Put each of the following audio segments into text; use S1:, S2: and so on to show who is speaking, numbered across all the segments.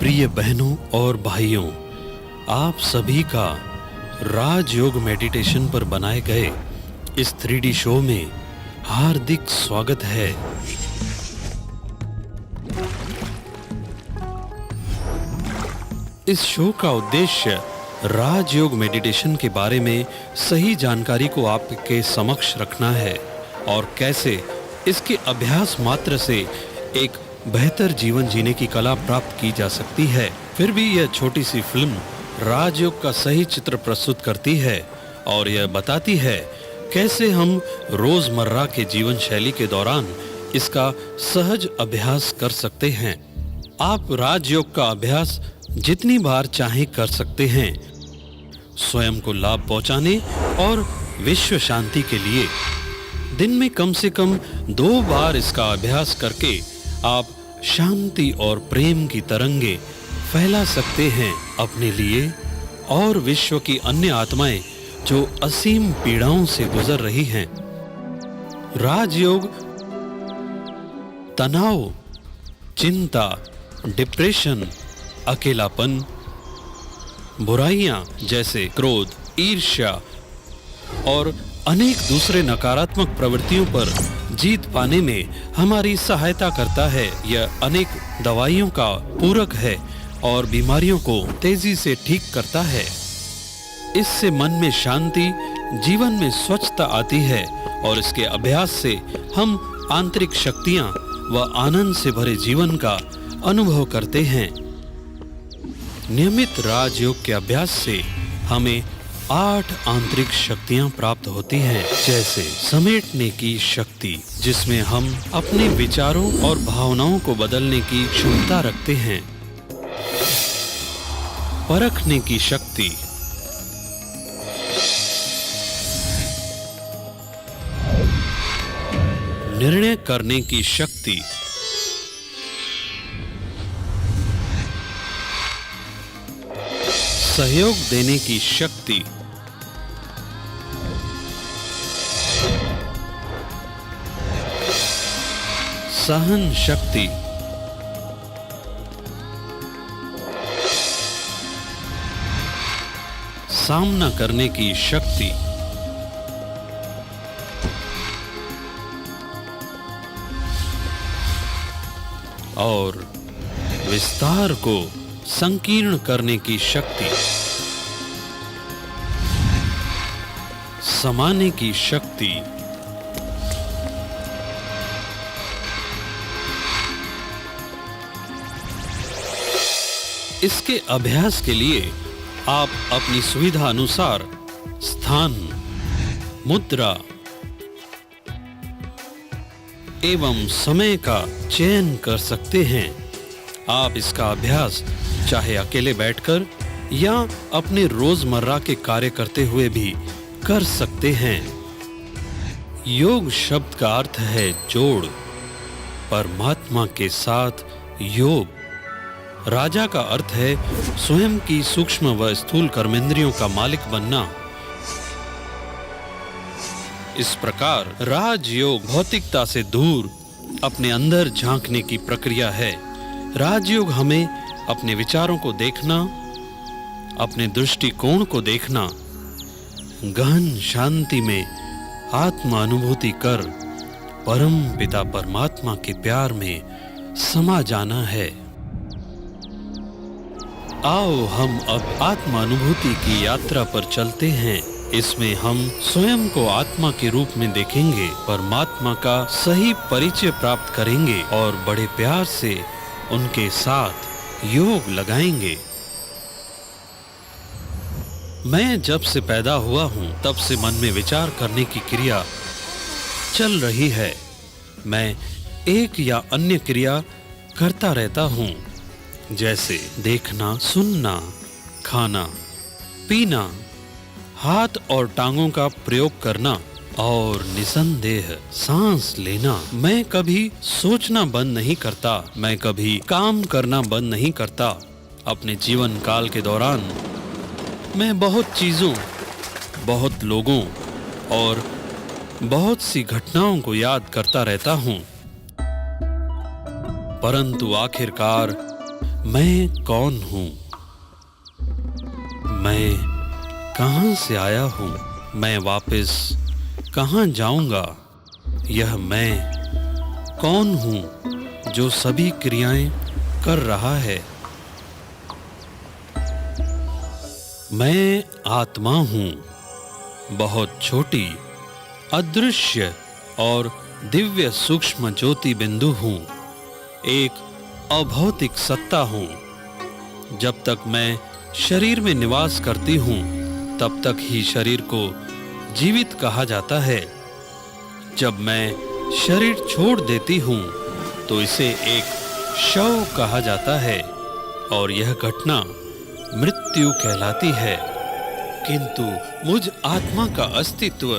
S1: प्रिय बहनों और भाइयों, आप सभी का राजयोग मेडिटेशन पर बनाए गए इस 3D शो में हार्दिक स्वागत है। इस शो का उद्देश्य राजयोग मेडिटेशन के बारे में सही जानकारी को आपके समक्ष रखना है और कैसे इसके अभ्यास मात्र से एक बेहतर जीवन जीने की कला प्राप्त की जा सकती है। फिर भी यह छोटी सी फिल्म राजयोग का सही चित्र प्रस्तुत करती है और यह बताती है कैसे हम रोजमर्रा के जीवन शैली के दौरान इसका सहज अभ्यास कर सकते हैं। आप राजयोग का अभ्यास जितनी बार चाहें कर सकते हैं, स्वयं को लाभ पहुंचाने और विश्व शांति के लिए। दिन में कम से कम 2 बार इसका अभ्यास करके आप शांति और प्रेम की तरंगे फैला सकते हैं अपने लिए और विश्व की अन्य आत्माएं जो असीम पीड़ाओं से गुजर रही हैं। राजयोग तनाव, चिंता, डिप्रेशन, अकेलापन, बुराइयां जैसे क्रोध, ईर्ष्या और अनेक दूसरे नकारात्मक प्रवृत्तियों पर जीत पाने में हमारी सहायता करता है। यह अनेक दवाइयों का पूरक है और बीमारियों को तेजी से ठीक करता है। इससे मन में शांति, जीवन में स्वच्छता आती है और इसके अभ्यास से हम आंतरिक शक्तियां व आनंद से भरे जीवन का अनुभव करते हैं। नियमित राजयोग के अभ्यास से हमें 8 आंतरिक शक्तियां प्राप्त होती हैं, जैसे समेटने की शक्ति, जिसमें हम अपने विचारों और भावनाओं को बदलने की क्षमता रखते हैं। परखने की शक्ति, निर्णय करने की शक्ति, सहयोग देने की शक्ति, सहन शक्ति, सामना करने की शक्ति, और विस्तार को संकीर्ण करने की शक्ति, समाने की शक्ति। इसके अभ्यास के लिए आप अपनी सुविधा अनुसार स्थान, मुद्रा एवं समय का चयन कर सकते हैं। आप इसका अभ्यास चाहे अकेले बैठकर या अपने रोजमर्रा के कार्य करते हुए भी कर सकते हैं। योग शब्द का अर्थ है जोड़, परमात्मा के साथ योग। राजा का अर्थ है स्वयं की सूक्ष्म व स्थूल कर्मेंद्रियों का मालिक बनना। इस प्रकार राजयोग भौतिकता से दूर अपने अंदर झांकने की प्रक्रिया है। राजयोग हमें अपने विचारों को देखना, अपने दृष्टिकोण को देखना, गहन शांति में आत्मानुभूति कर परम पिता परमात्मा के प्यार में समा जाना है। आओ हम अब आत्मानुभूति की यात्रा पर चलते हैं। इसमें हम स्वयं को आत्मा के रूप में देखेंगे, परमात्मा का सही परिचय प्राप्त करेंगे और बड़े प्यार से उनके साथ योग लगाएंगे। मैं जब से पैदा हुआ हूं तब से मन में विचार करने की क्रिया चल रही है। मैं एक या अन्य क्रिया करता रहता हूं, जैसे देखना, सुनना, खाना, पीना, हाथ और टांगों का प्रयोग करना और निसंदेह सांस लेना। मैं कभी सोचना बंद नहीं करता, मैं कभी काम करना बंद नहीं करता। अपने जीवन काल के दौरान मैं बहुत चीजों, बहुत लोगों और बहुत सी घटनाओं को याद करता रहता हूं, परंतु आखिरकार मैं कौन हूँ? मैं कहाँ से आया हूँ? मैं वापस कहाँ जाऊँगा? यह मैं कौन हूँ जो सभी क्रियाएं कर रहा है? मैं आत्मा हूँ, बहुत छोटी, अदृश्य और दिव्य सूक्ष्म ज्योति बिंदु हूँ, एक अभौतिक सत्ता हूँ। जब तक मैं शरीर में निवास करती हूँ तब तक ही शरीर को जीवित कहा जाता है। जब मैं शरीर छोड़ देती हूँ तो इसे एक शव कहा जाता है और यह घटना मृत्यु कहलाती है। किंतु मुझ आत्मा का अस्तित्व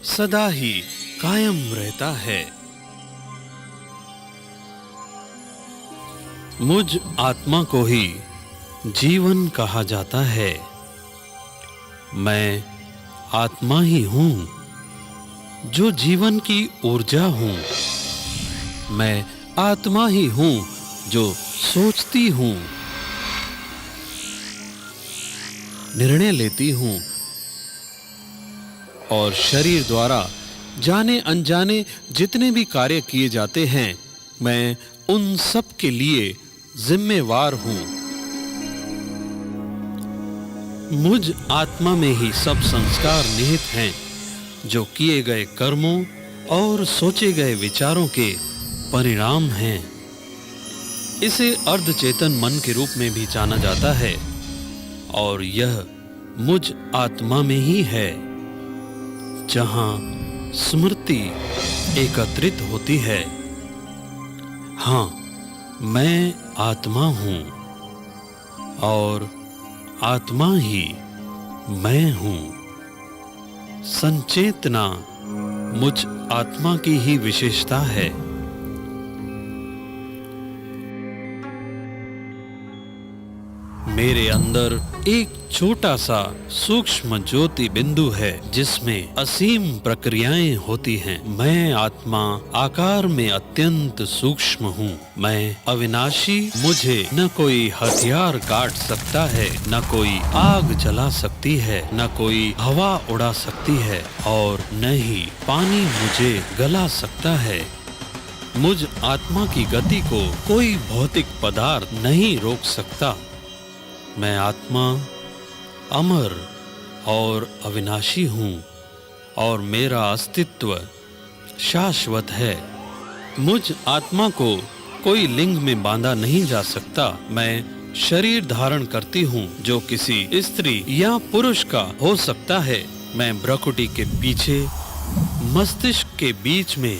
S1: सदा ही कायम रहता है। मुझ आत्मा को ही जीवन कहा जाता है। मैं आत्मा ही हूँ जो जीवन की ऊर्जा हूँ। मैं आत्मा ही हूँ जो सोचती हूँ, निर्णय लेती हूँ और शरीर द्वारा जाने अनजाने जितने भी कार्य किए जाते हैं, मैं उन सब के लिए जिम्मेवार हूँ। मुझ आत्मा में ही सब संस्कार निहित हैं, जो किए गए कर्मों और सोचे गए विचारों के परिणाम हैं। इसे अर्धचेतन मन के रूप में भी जाना जाता है और यह मुझ आत्मा में ही है जहां स्मृति एकत्रित होती है। हाँ, मैं आत्मा हूँ और आत्मा ही मैं हूँ। संचेतना मुझ आत्मा की ही विशेषता है। मेरे अंदर एक छोटा सा सूक्ष्म ज्योति बिंदु है जिसमें असीम प्रक्रियाएं होती हैं। मैं आत्मा आकार में अत्यंत सूक्ष्म हूँ। मैं अविनाशी, मुझे न कोई हथियार काट सकता है, न कोई आग जला सकती है, न कोई हवा उड़ा सकती है और न ही पानी मुझे गला सकता है। मुझ आत्मा की गति को कोई भौतिक पदार्थ नहीं रोक सकता। मैं आत्मा अमर और अविनाशी हूँ और मेरा अस्तित्व शाश्वत है। मुझ आत्मा को कोई लिंग में बांधा नहीं जा सकता। मैं शरीर धारण करती हूँ जो किसी स्त्री या पुरुष का हो सकता है। मैं भ्रुकुटी के पीछे मस्तिष्क के बीच में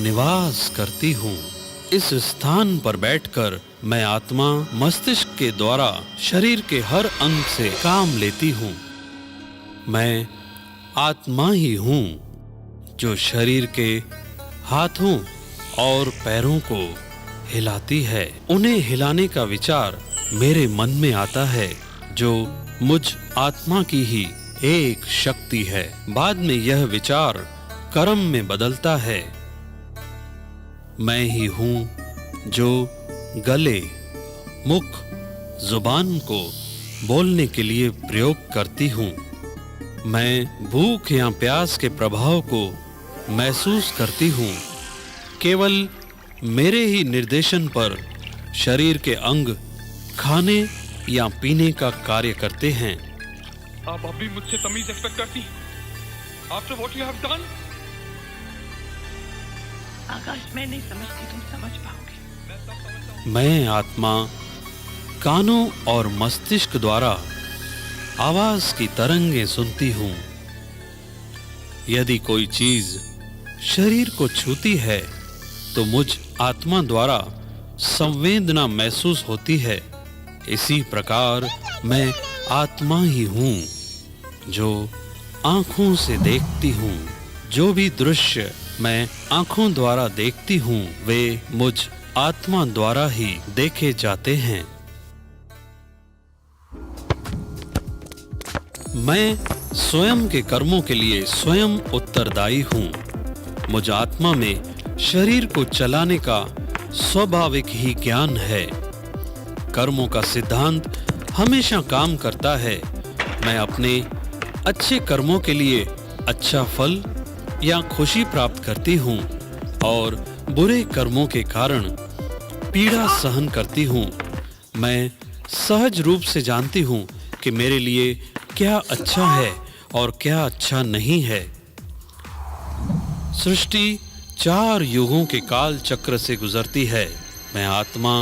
S1: निवास करती हूँ। इस स्थान पर बैठकर मैं आत्मा मस्तिष्क के द्वारा शरीर के हर अंग से काम लेती हूँ। मैं आत्मा ही हूँ जो शरीर के हाथों और पैरों को हिलाती है। उन्हें हिलाने का विचार मेरे मन में आता है जो मुझ आत्मा की ही एक शक्ति है। बाद में यह विचार कर्म में बदलता है। मैं ही हूँ जो गले, मुख, जुबान को बोलने के लिए प्रयोग करती हूँ। मैं भूख या प्यास के प्रभाव को महसूस करती हूँ। केवल मेरे ही निर्देशन पर शरीर के अंग खाने या पीने का कार्य करते हैं।
S2: आप अब भी मुझसे तमीज एक्सपेक्ट करती? After what you have done?
S3: आकाश, मैं नहीं समझती तुम समझ पाओगे।
S1: मैं आत्मा कानों और मस्तिष्क द्वारा आवाज की तरंगें सुनती हूँ। यदि कोई चीज शरीर को छूती है तो मुझ आत्मा द्वारा संवेदना महसूस होती है। इसी प्रकार मैं आत्मा ही हूँ जो आंखों से देखती हूँ। जो भी दृश्य मैं आंखों द्वारा देखती हूँ वे मुझ आत्मा द्वारा ही देखे जाते हैं। मैं स्वयं के कर्मों के लिए स्वयं उत्तरदायी हूँ। मुझ आत्मा में शरीर को चलाने का स्वाभाविक ही ज्ञान है। कर्मों का सिद्धांत हमेशा काम करता है। मैं अपने अच्छे कर्मों के लिए अच्छा फल या खुशी प्राप्त करती हूँ और बुरे कर्मों के कारण पीड़ा सहन करती हूँ। मैं सहज रूप से जानती हूँ कि मेरे लिए क्या अच्छा है और क्या अच्छा नहीं है। सृष्टि 4 युगों के काल चक्र से गुजरती है। मैं आत्मा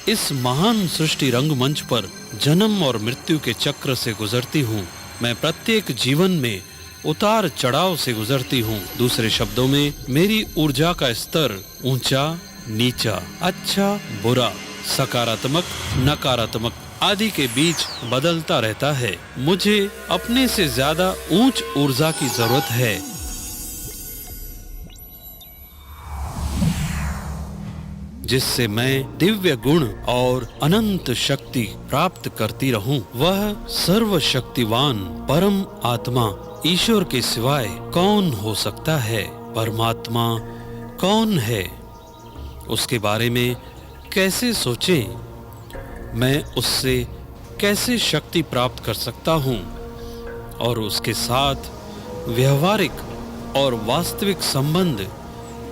S1: इस महान सृष्टि रंगमंच पर जन्म और मृत्यु के चक्र से गुजरती हूँ। मैं प्रत्येक जीवन में उतार चढ़ाव से गुजरती हूँ। दूसरे शब्दों में मेरी ऊर्जा का स्तर ऊंचा नीचा, अच्छा बुरा, सकारात्मक नकारात्मक आदि के बीच बदलता रहता है। मुझे अपने से ज्यादा उच्च ऊर्जा की जरूरत है। जिससे मैं दिव्य गुण और अनंत शक्ति प्राप्त करती रहूं। वह सर्वशक्तिवान परम आत्मा ईश्वर के सिवाय कौन हो सकता है? परमात्मा कौन है? उसके बारे में कैसे सोचें? मैं उससे कैसे शक्ति प्राप्त कर सकता हूँ और उसके साथ व्यवहारिक और वास्तविक संबंध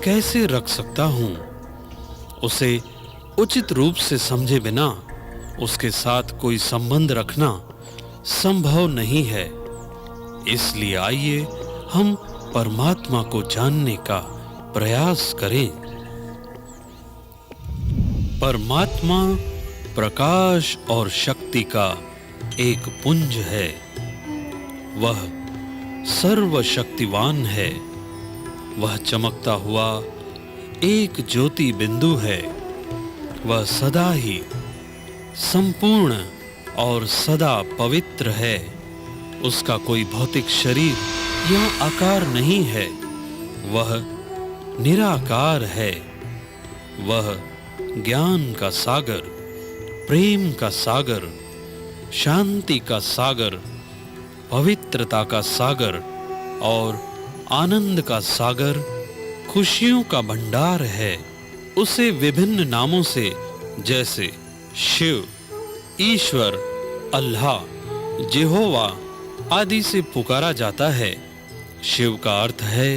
S1: कैसे रख सकता हूँ? उसे उचित रूप से समझे बिना उसके साथ कोई संबंध रखना संभव नहीं है। इसलिए आइए हम परमात्मा को जानने का प्रयास करें। परमात्मा प्रकाश और शक्ति का एक पुंज है। वह सर्वशक्तिवान है। वह चमकता हुआ एक ज्योति बिंदु है। वह सदा ही संपूर्ण और सदा पवित्र है। उसका कोई भौतिक शरीर या आकार नहीं है। वह निराकार है। वह ज्ञान का सागर, प्रेम का सागर, शांति का सागर, पवित्रता का सागर और आनंद का सागर, खुशियों का भंडार है। उसे विभिन्न नामों से जैसे शिव, ईश्वर, अल्लाह, यहोवा आदि से पुकारा जाता है। शिव का अर्थ है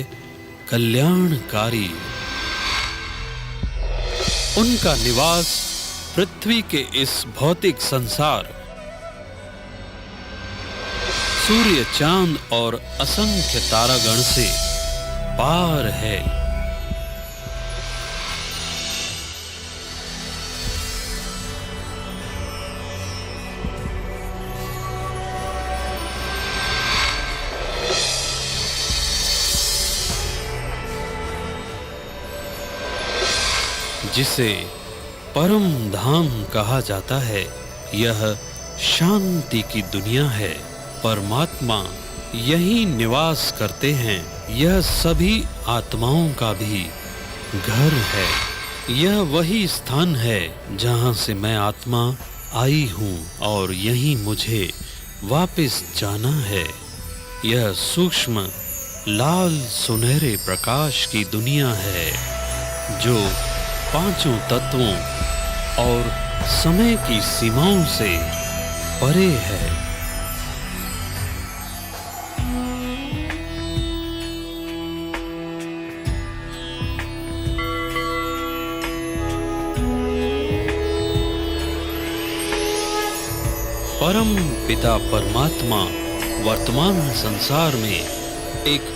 S1: कल्याणकारी। उनका निवास पृथ्वी के इस भौतिक संसार, सूर्य, चांद और असंख्य तारागण से पार है। जिसे परम धाम कहा जाता है, यह शांति की दुनिया है। परमात्मा यही निवास करते हैं। यह सभी आत्माओं का भी घर है। यह वही स्थान है जहां से मैं आत्मा आई हूँ और यहीं मुझे वापस जाना है। यह सूक्ष्म लाल सुनहरे प्रकाश की दुनिया है जो 5 तत्वों और समय की सीमाओं से परे है। परम पिता परमात्मा वर्तमान संसार में एक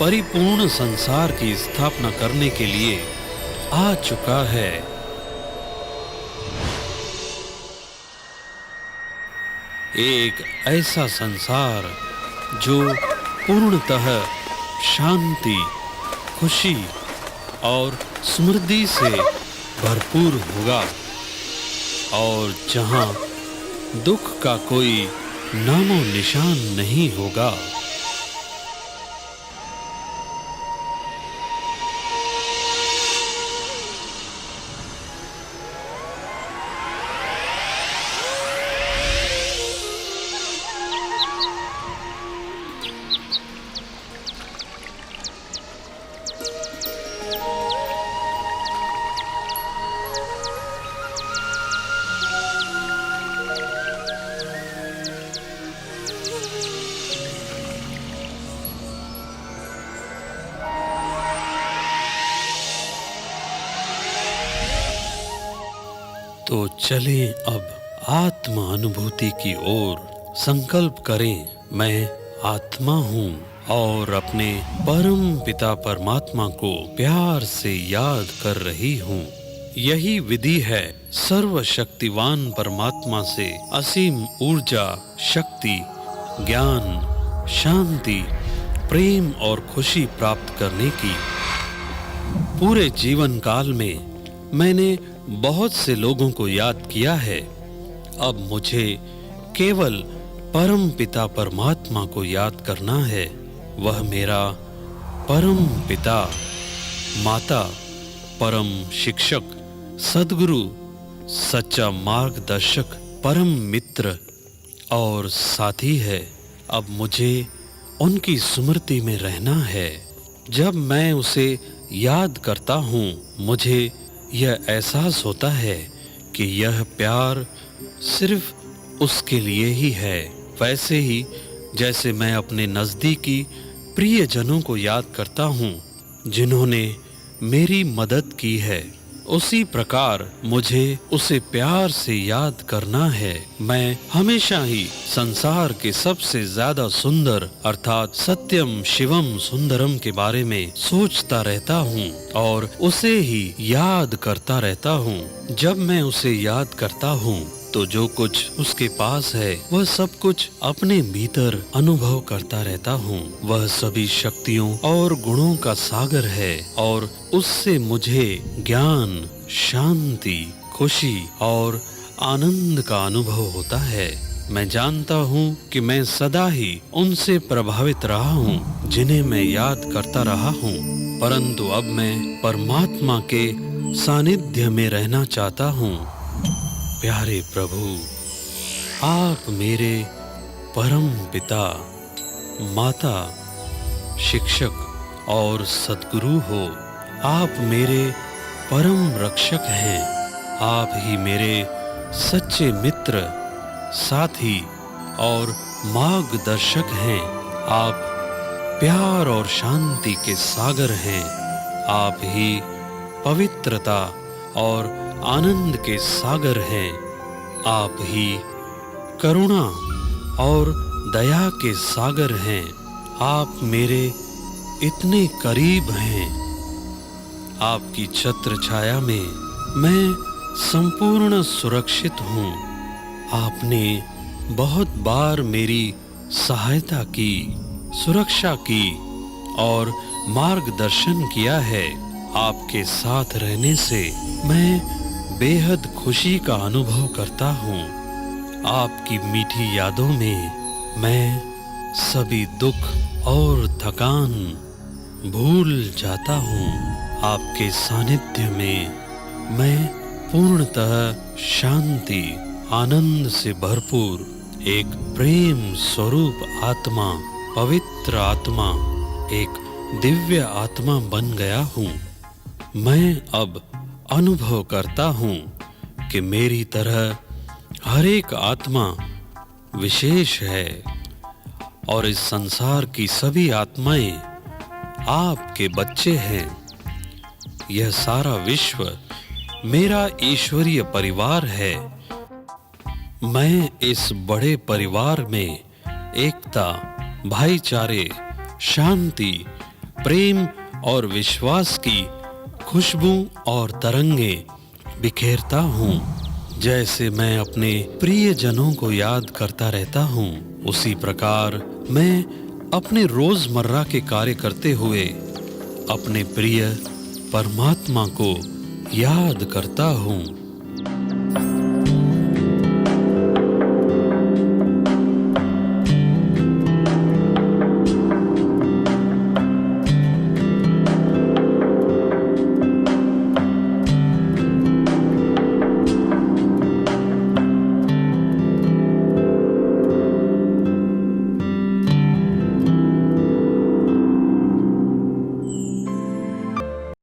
S1: परिपूर्ण संसार की स्थापना करने के लिए आ चुका है। एक ऐसा संसार जो पूर्णतः शांति, खुशी और समृद्धि से भरपूर होगा और जहां दुख का कोई नामो निशान नहीं होगा। तो चलें अब आत्मा अनुभूति की ओर। संकल्प करें, मैं आत्मा हूँ और अपने परम पिता परमात्मा को प्यार से याद कर रही हूँ। यही विधि है सर्वशक्तिवान परमात्मा से असीम ऊर्जा, शक्ति, ज्ञान, शांति, प्रेम और खुशी प्राप्त करने की। पूरे जीवन काल में मैंने बहुत से लोगों को याद किया है। अब मुझे केवल परम पिता परमात्मा को याद करना है। वह मेरा परम पिता, माता, परम शिक्षक, सद्गुरु, सच्चा मार्गदर्शक, परम मित्र और साथी है। अब मुझे उनकी स्मृति में रहना है। जब मैं उसे याद करता हूँ, मुझे यह एहसास होता है कि यह प्यार सिर्फ उसके लिए ही है। वैसे ही जैसे मैं अपने नज़दीकी प्रियजनों को याद करता हूँ जिन्होंने मेरी मदद की है, उसी प्रकार मुझे उसे प्यार से याद करना है। मैं हमेशा ही संसार के सबसे ज्यादा सुंदर अर्थात सत्यम शिवम सुंदरम के बारे में सोचता रहता हूँ और उसे ही याद करता रहता हूँ। जब मैं उसे याद करता हूँ तो जो कुछ उसके पास है वह सब कुछ अपने भीतर अनुभव करता रहता हूँ। वह सभी शक्तियों और गुणों का सागर है और उससे मुझे ज्ञान, शांति, खुशी और आनंद का अनुभव होता है। मैं जानता हूँ कि मैं सदा ही उनसे प्रभावित रहा हूँ जिन्हें मैं याद करता रहा हूँ, परंतु अब मैं परमात्मा के सानिध्य में रहना चाहता हूँ। प्यारे प्रभु, आप मेरे परम पिता, माता, शिक्षक और सद्गुरु हो। आप मेरे परम रक्षक हैं। आप ही मेरे सच्चे मित्र, साथी और मार्गदर्शक हैं। आप प्यार और शांति के सागर हैं। आप ही पवित्रता और आनंद के सागर हैं। आप ही करुणा और दया के सागर हैं। आप मेरे इतने करीब हैं। आपकी छत्र छाया में मैं संपूर्ण सुरक्षित हूँ। आपने बहुत बार मेरी सहायता की, सुरक्षा की और मार्गदर्शन किया है। आपके साथ रहने से मैं बेहद खुशी का अनुभव करता हूँ। आपकी मीठी यादों में मैं सभी दुख और थकान भूल जाता हूँ। आपके सानिध्य में मैं पूर्णतः शांति, आनंद से भरपूर एक प्रेम स्वरूप आत्मा, पवित्र आत्मा, एक दिव्य आत्मा बन गया हूँ। मैं अब अनुभव करता हूँ कि मेरी तरह हर एक आत्मा विशेष है और इस संसार की सभी आत्माएं आपके बच्चे हैं। यह सारा विश्व मेरा ईश्वरीय परिवार है। मैं इस बड़े परिवार में एकता, भाईचारे, शांति, प्रेम और विश्वास की खुशबू और तरंगे बिखेरता हूँ। जैसे मैं अपने प्रियजनों को याद करता रहता हूँ, उसी प्रकार मैं अपने रोजमर्रा के कार्य करते हुए अपने प्रिय परमात्मा को याद करता हूँ।